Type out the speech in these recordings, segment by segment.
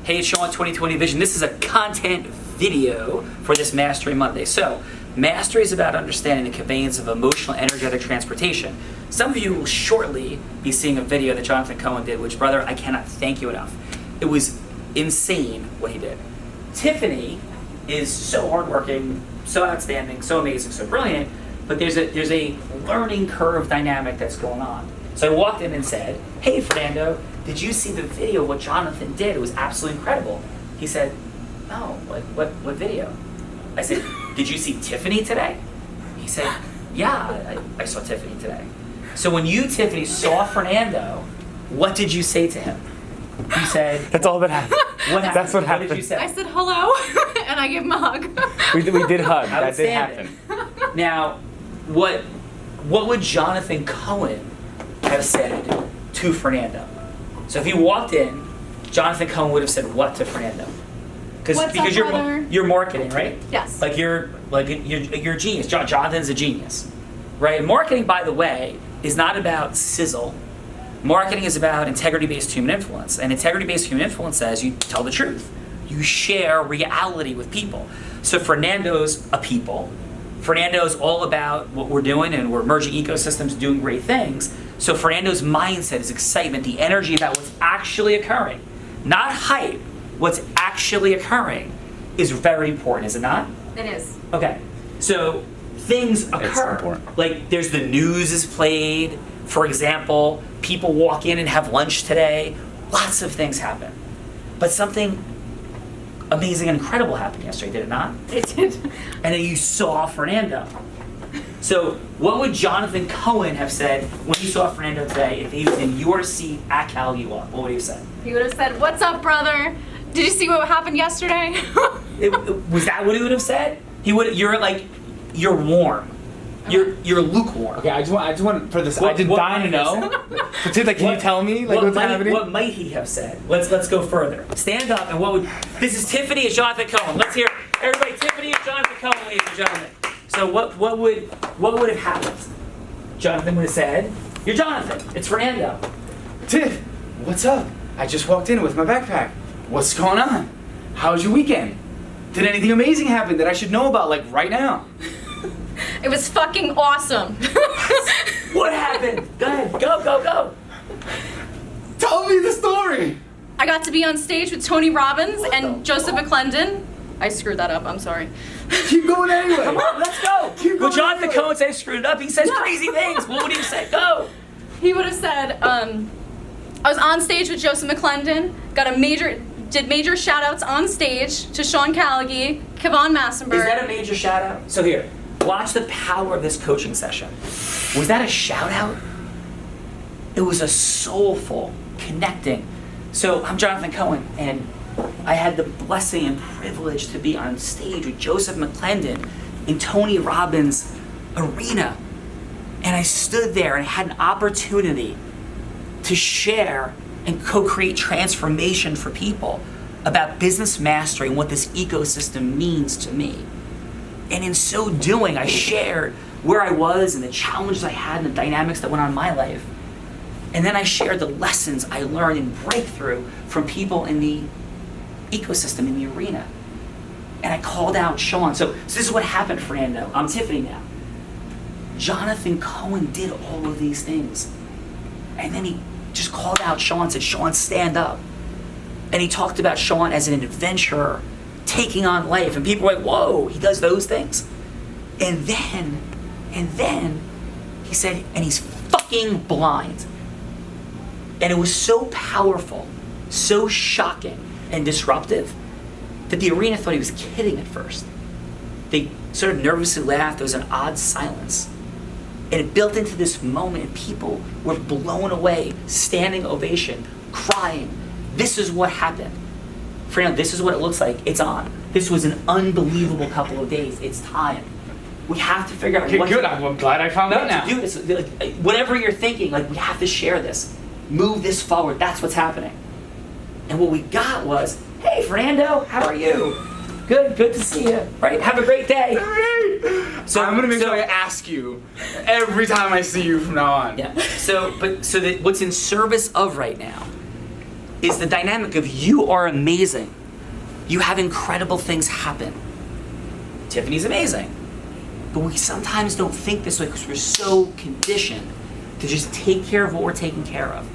Hey, it's Sean 2020 Vision. This is a content video for this Mastery Monday. So, mastery is about understanding the conveyance of emotional, energetic transportation. Some of you will shortly be seeing a video that Jonathan Cohen did, which, brother, I cannot thank you enough. It was insane what he did. Tiffany is so hardworking, so outstanding, so amazing, so brilliant, but there's a learning curve dynamic that's going on. So I walked in and said, hey, Fernando, did you see the video of what Jonathan did? It was absolutely incredible. He said, no, what video? I said, did you see Tiffany today? He said, yeah, I saw Tiffany today. So when you, Tiffany, saw Fernando, what did you say to him? You said... That's all that happened. What happened? That's what happened. What did you say? I said hello, and I gave him a hug. We did hug. That did happen. Now, what would Jonathan Cohen have said to Fernando? So if you walked in, Jonathan Cohen would have said what to Fernando? Because you're marketing, right? Yes. You're a genius. Jonathan's a genius, right? Marketing, by the way, is not about sizzle. Marketing is about integrity-based human influence, and integrity-based human influence says you tell the truth. You share reality with people. So Fernando's a people. Fernando's all about what we're doing, and we're merging ecosystems, doing great things. So Fernando's mindset is excitement, the energy about what's actually occurring. Not hype, what's actually occurring is very important, is it not? It is. Okay, so things occur. It's important. Like there's the news is played. For example, people walk in and have lunch today. Lots of things happen. But something amazing and incredible happened yesterday, did it not? It did. And then you saw Fernando. So what would Jonathan Cohen have said when you saw Fernando today if he was in your seat at Callagy? What would he have said? He would have said, "What's up, brother? Did you see what happened yesterday?" Was that what he would have said? He would. You're warm. You're lukewarm. Okay, I just want for this. I did what dying to know. Can you tell me what's happening? What might he have said? Let's go further. Stand up and what would? This is Tiffany and Jonathan Cohen. Let's hear everybody. Tiffany and Jonathan Cohen, ladies and gentlemen. So what would have happened? Jonathan would have said, "You're Jonathan. It's Fernando." Tiff, what's up? I just walked in with my backpack. What's going on? How's your weekend? Did anything amazing happen that I should know about, like right now? It was fucking awesome. What happened? Go ahead. Go. Tell me the story! I got to be on stage with Tony Robbins and Joseph McClendon. I screwed that up, I'm sorry. Keep going anyway! Come on, let's go. Will Jonathan Cohen say screwed it up? He says crazy things. What would he say? Go. He would have said, I was on stage with Joseph McClendon, did major shout outs on stage to Sean Callagy, Kevon Massenberg. Is that a major shout out? So here, watch the power of this coaching session. Was that a shout out? It was a soulful connecting. So I'm Jonathan Cohen, and I had the blessing and privilege to be on stage with Joseph McClendon in Tony Robbins' arena. And I stood there and had an opportunity to share and co-create transformation for people about business mastery and what this ecosystem means to me. And in so doing, I shared where I was and the challenges I had and the dynamics that went on in my life. And then I shared the lessons I learned in breakthrough from people in the ecosystem, in the arena. And I called out Sean. So this is what happened, Fernando. I'm Tiffany now. Jonathan Cohen did all of these things. And then he just called out Sean, said, Sean, stand up. And he talked about Sean as an adventurer, taking on life. And people were like, whoa, he does those things? And then he said, and he's fucking blind. And it was so powerful, so shocking and disruptive that the arena thought he was kidding at first. They sort of nervously laughed. There was an odd silence. And it built into this moment, and people were blown away, standing ovation, crying. This is what happened. Fernando, this is what it looks like. It's on. This was an unbelievable couple of days. It's time. We have to figure out Okay, what good. to, I'm glad I found out now. to do this. Like, whatever you're thinking, like, we have to share this. Move this forward. That's what's happening. And what we got was, hey, Fernando, how are you? Good to see you. Right? Have a great day. So I'm gonna make sure I ask you every time I see you from now on. Yeah. So what's in service of right now is the dynamic of you are amazing. You have incredible things happen. Tiffany's amazing. But we sometimes don't think this way because we're so conditioned to just take care of what we're taking care of.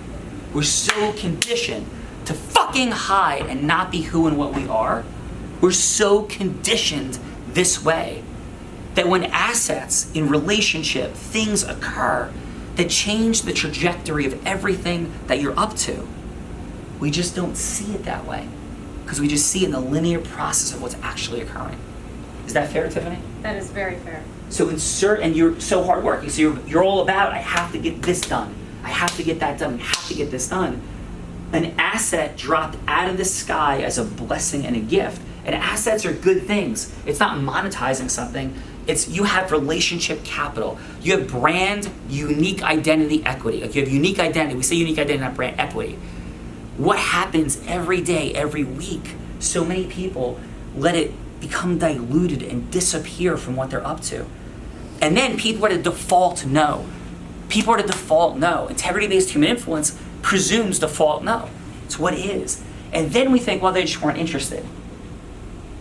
We're so conditioned to fucking hide and not be who and what we are. We're so conditioned this way that when assets in relationship, things occur that change the trajectory of everything that you're up to, we just don't see it that way because we just see it in the linear process of what's actually occurring. Is that fair, Tiffany? That is very fair. So and you're so hardworking, so you're all about, I have to get this done. I have to get that done. I have to get this done. An asset dropped out of the sky as a blessing and a gift. And assets are good things. It's not monetizing something. It's you have relationship capital. You have brand, unique identity equity. Like you have unique identity. We say unique identity, not brand equity. What happens every day, every week? So many people let it become diluted and disappear from what they're up to. And then people are to default no. People are to default no. Integrity-based human influence presumes default no. It's what it is. And then we think, well, they just weren't interested.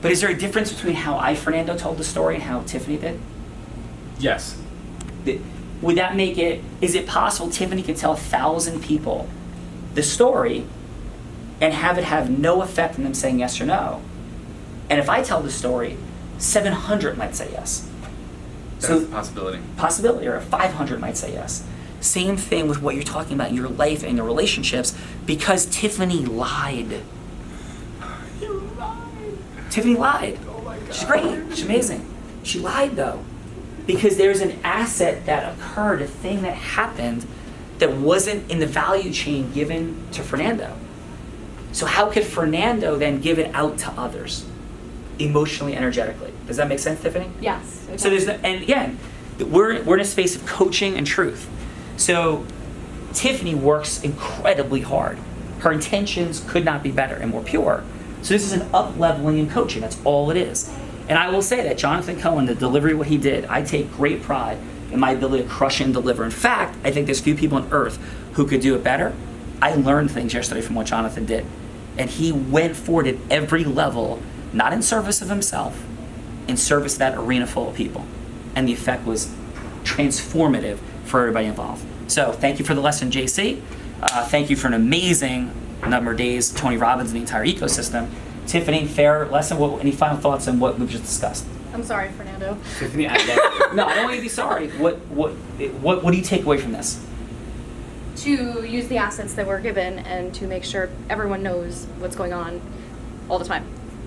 But is there a difference between how Fernando told the story and how Tiffany did? Yes. Would that make it, is it possible Tiffany could tell 1,000 people the story and have it have no effect on them saying yes or no? And if I tell the story, 700 might say yes. That's a possibility. Possibility, or 500 might say yes. Same thing with what you're talking about in your life and your relationships, because Tiffany lied. You lied. Tiffany lied. Oh my God. She's great. She's amazing. She lied though, because there's an asset that occurred, a thing that happened that wasn't in the value chain given to Fernando. So how could Fernando then give it out to others, emotionally, energetically? Does that make sense, Tiffany? Yes. So there's and again, we're in a space of coaching and truth. So Tiffany works incredibly hard. Her intentions could not be better and more pure. So this is an up-leveling in coaching. That's all it is. And I will say that Jonathan Cohen, the delivery of what he did, I take great pride in my ability to crush and deliver. In fact, I think there's few people on earth who could do it better. I learned things yesterday from what Jonathan did. And he went forward at every level, not in service of himself, in service of that arena full of people. And the effect was transformative for everybody involved. So thank you for the lesson, JC. Thank you for an amazing number of days, Tony Robbins and the entire ecosystem. Tiffany, fair lesson. Any final thoughts on what we've just discussed? I'm sorry, Fernando. Tiffany, I love No, I don't want you to be sorry. What do you take away from this? To use the assets that we're given and to make sure everyone knows what's going on all the time.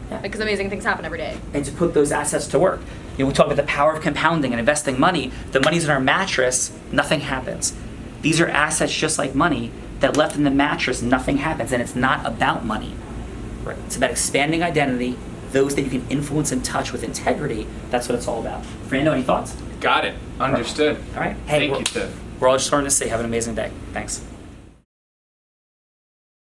Yeah. Because amazing things happen every day. And to put those assets to work. You know, we talk about the power of compounding and investing money. The money's in our mattress, nothing happens. These are assets just like money that left in the mattress, nothing happens. And it's not about money. Right? It's about expanding identity, those that you can influence and touch with integrity. That's what it's all about. Fernando, any thoughts? Got it. Understood. All right. Hey, Thank you, Tiff. We're all just starting to say, have an amazing day. Thanks.